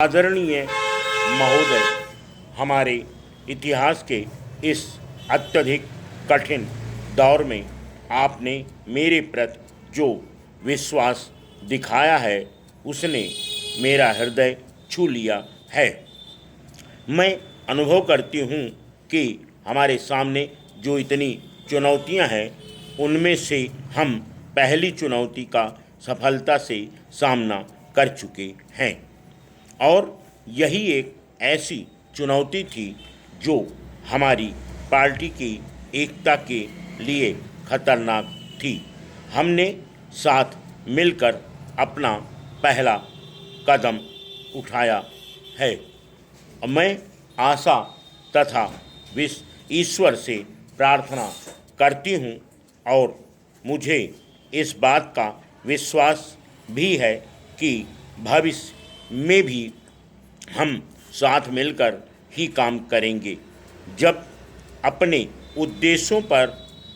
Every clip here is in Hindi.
आदरणीय महोदय, हमारे इतिहास के इस अत्यधिक कठिन दौर में आपने मेरे प्रति जो विश्वास दिखाया है उसने मेरा हृदय छू लिया है। मैं अनुभव करती हूँ कि हमारे सामने जो इतनी चुनौतियाँ हैं उनमें से हम पहली चुनौती का सफलता से सामना कर चुके हैं और यही एक ऐसी चुनौती थी जो हमारी पार्टी की एकता के लिए खतरनाक थी। हमने साथ मिलकर अपना पहला कदम उठाया है। मैं आशा तथा ईश्वर से प्रार्थना करती हूँ और मुझे इस बात का विश्वास भी है कि भविष्य में भी हम साथ मिलकर ही काम करेंगे। जब अपने उद्देश्यों पर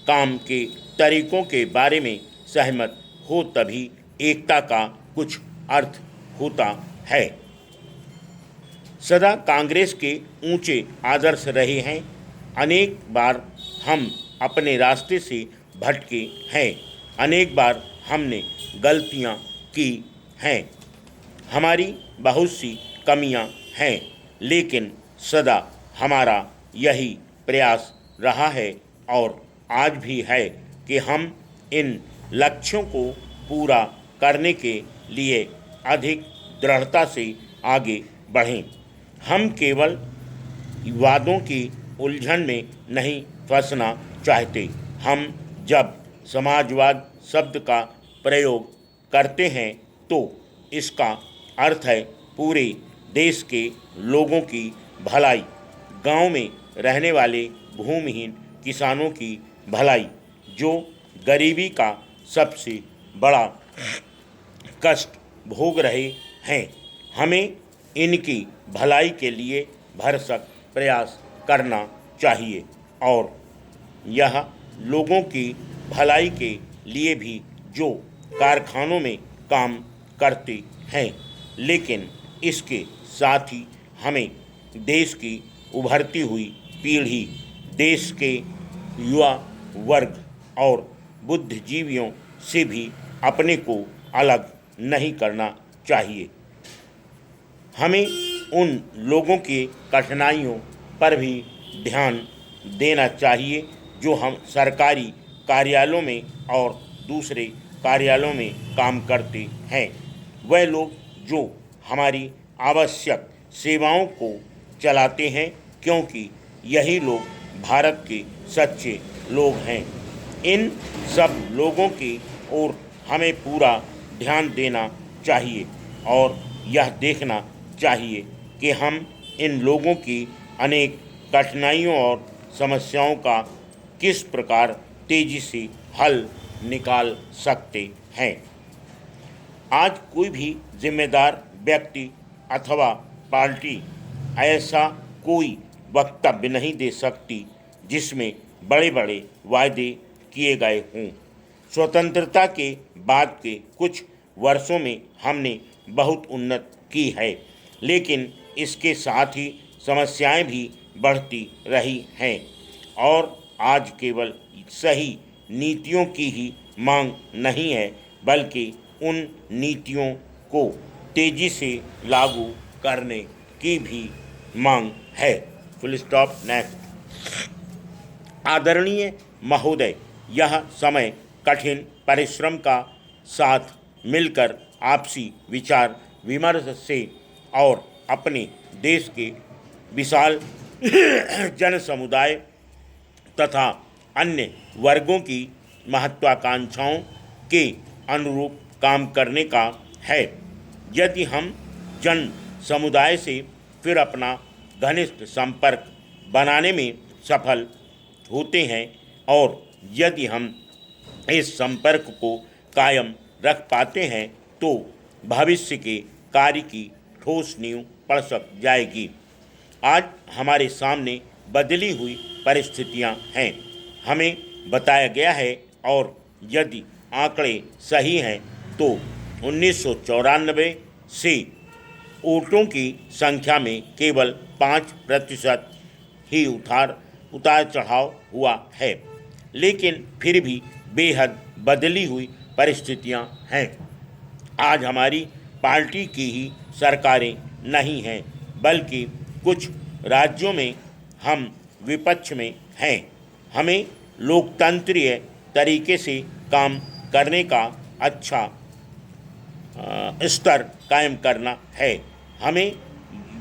काम के तरीकों के बारे में सहमत हो तभी एकता का कुछ अर्थ होता है। सदा कांग्रेस के ऊंचे आदर्श रहे हैं। अनेक बार हम अपने रास्ते से भटके हैं, अनेक बार हमने गलतियां की हैं, हमारी बहुत सी कमियां हैं, लेकिन सदा हमारा यही प्रयास रहा है और आज भी है कि हम इन लक्ष्यों को पूरा करने के लिए अधिक दृढ़ता से आगे बढ़ें। हम केवल वादों की उलझन में नहीं फंसना चाहते। हम जब समाजवाद शब्द का प्रयोग करते हैं तो इसका अर्थ है पूरे देश के लोगों की भलाई, गांव में रहने वाले भूमिहीन किसानों की भलाई जो गरीबी का सबसे बड़ा कष्ट भोग रहे हैं। हमें इनकी भलाई के लिए भरसक प्रयास करना चाहिए और यह लोगों की भलाई के लिए भी जो कारखानों में काम करते हैं, लेकिन इसके साथ ही हमें देश की उभरती हुई पीढ़ी, देश के युवा वर्ग और बुद्धिजीवियों से भी अपने को अलग नहीं करना चाहिए। हमें उन लोगों की कठिनाइयों पर भी ध्यान देना चाहिए जो हम सरकारी कार्यालयों में और दूसरे कार्यालयों में काम करते हैं। वह लोग जो हमारी आवश्यक सेवाओं को चलाते हैं, क्योंकि यही लोग भारत के सच्चे लोग हैं। इन सब लोगों की ओर हमें पूरा ध्यान देना चाहिए और यह देखना चाहिए कि हम इन लोगों की अनेक कठिनाइयों और समस्याओं का किस प्रकार तेज़ी से हल निकाल सकते हैं। आज कोई भी जिम्मेदार व्यक्ति अथवा पार्टी ऐसा कोई वक्तव्य नहीं दे सकती जिसमें बड़े बड़े वायदे किए गए हों। स्वतंत्रता के बाद के कुछ वर्षों में हमने बहुत उन्नति की है, लेकिन इसके साथ ही समस्याएं भी बढ़ती रही हैं और आज केवल सही नीतियों की ही मांग नहीं है, बल्कि उन नीतियों को तेज़ी से लागू करने की भी मांग है। Full stop. नेक्स्ट। आदरणीय महोदय, यह समय कठिन परिश्रम का साथ मिलकर आपसी विचार विमर्श से और अपने देश के विशाल जन समुदाय तथा अन्य वर्गों की महत्वाकांक्षाओं के अनुरूप काम करने का है। यदि हम जन समुदाय से फिर अपना घनिष्ठ संपर्क बनाने में सफल होते हैं और यदि हम इस संपर्क को कायम रख पाते हैं तो भविष्य के कार्य की ठोस नींव पड़ सक जाएगी। आज हमारे सामने बदली हुई परिस्थितियां हैं। हमें बताया गया है और यदि आंकड़े सही हैं तो 1994 से वोटों की संख्या में केवल 5% ही उतार चढ़ाव हुआ है, लेकिन फिर भी बेहद बदली हुई परिस्थितियां हैं। आज हमारी पार्टी की ही सरकारें नहीं हैं, बल्कि कुछ राज्यों में हम विपक्ष में हैं। हमें लोकतंत्रीय तरीके से काम करने का अच्छा स्तर कायम करना है। हमें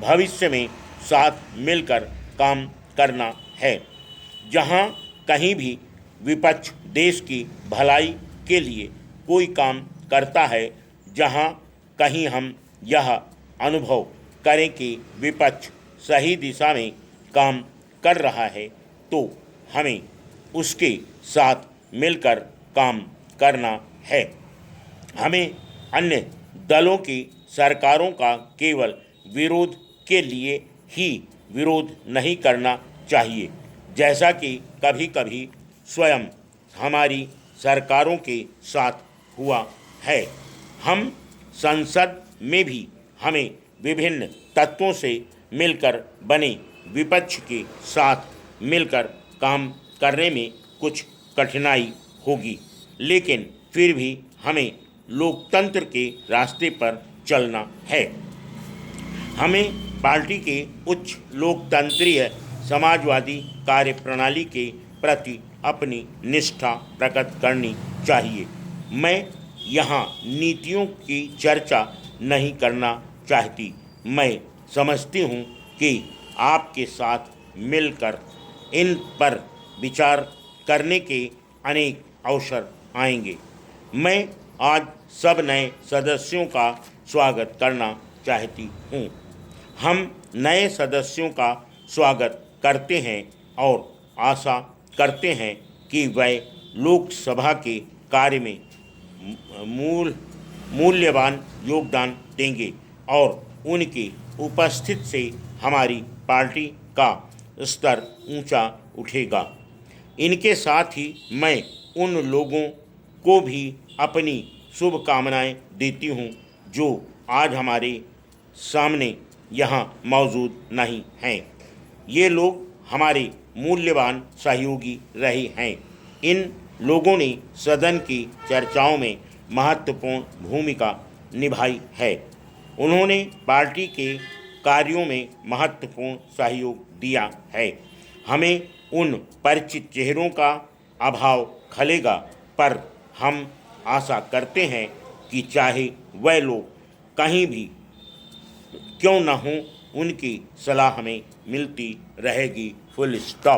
भविष्य में साथ मिलकर काम करना है। जहाँ कहीं भी विपक्ष देश की भलाई के लिए कोई काम करता है, जहाँ कहीं हम यह अनुभव करें कि विपक्ष सही दिशा में काम कर रहा है, तो हमें उसके साथ मिलकर काम करना है। हमें अन्य दलों की सरकारों का केवल विरोध के लिए ही विरोध नहीं करना चाहिए, जैसा कि कभी कभी स्वयं हमारी सरकारों के साथ हुआ है। हम संसद में भी हमें विभिन्न तत्वों से मिलकर बने विपक्ष के साथ मिलकर काम करने में कुछ कठिनाई होगी, लेकिन फिर भी हमें लोकतंत्र के रास्ते पर चलना है। हमें पार्टी के उच्च लोकतंत्रीय समाजवादी कार्यप्रणाली के प्रति अपनी निष्ठा प्रकट करनी चाहिए। मैं यहाँ नीतियों की चर्चा नहीं करना चाहती। मैं समझती हूँ कि आपके साथ मिलकर इन पर विचार करने के अनेक अवसर आएंगे। मैं आज सब नए सदस्यों का स्वागत करना चाहती हूँ। हम नए सदस्यों का स्वागत करते हैं और आशा करते हैं कि वे लोकसभा के कार्य में मूल्यवान योगदान देंगे और उनकी उपस्थिति से हमारी पार्टी का स्तर ऊंचा उठेगा। इनके साथ ही मैं उन लोगों को भी अपनी शुभकामनाएं देती हूं जो आज हमारे सामने यहाँ मौजूद नहीं हैं। ये लोग हमारे मूल्यवान सहयोगी रहे हैं। इन लोगों ने सदन की चर्चाओं में महत्वपूर्ण भूमिका निभाई है। उन्होंने पार्टी के कार्यों में महत्वपूर्ण सहयोग दिया है। हमें उन परिचित चेहरों का अभाव खलेगा, पर हम आशा करते हैं कि चाहे वह लोग कहीं भी क्यों न हों, उनकी सलाह हमें मिलती रहेगी। Full stop.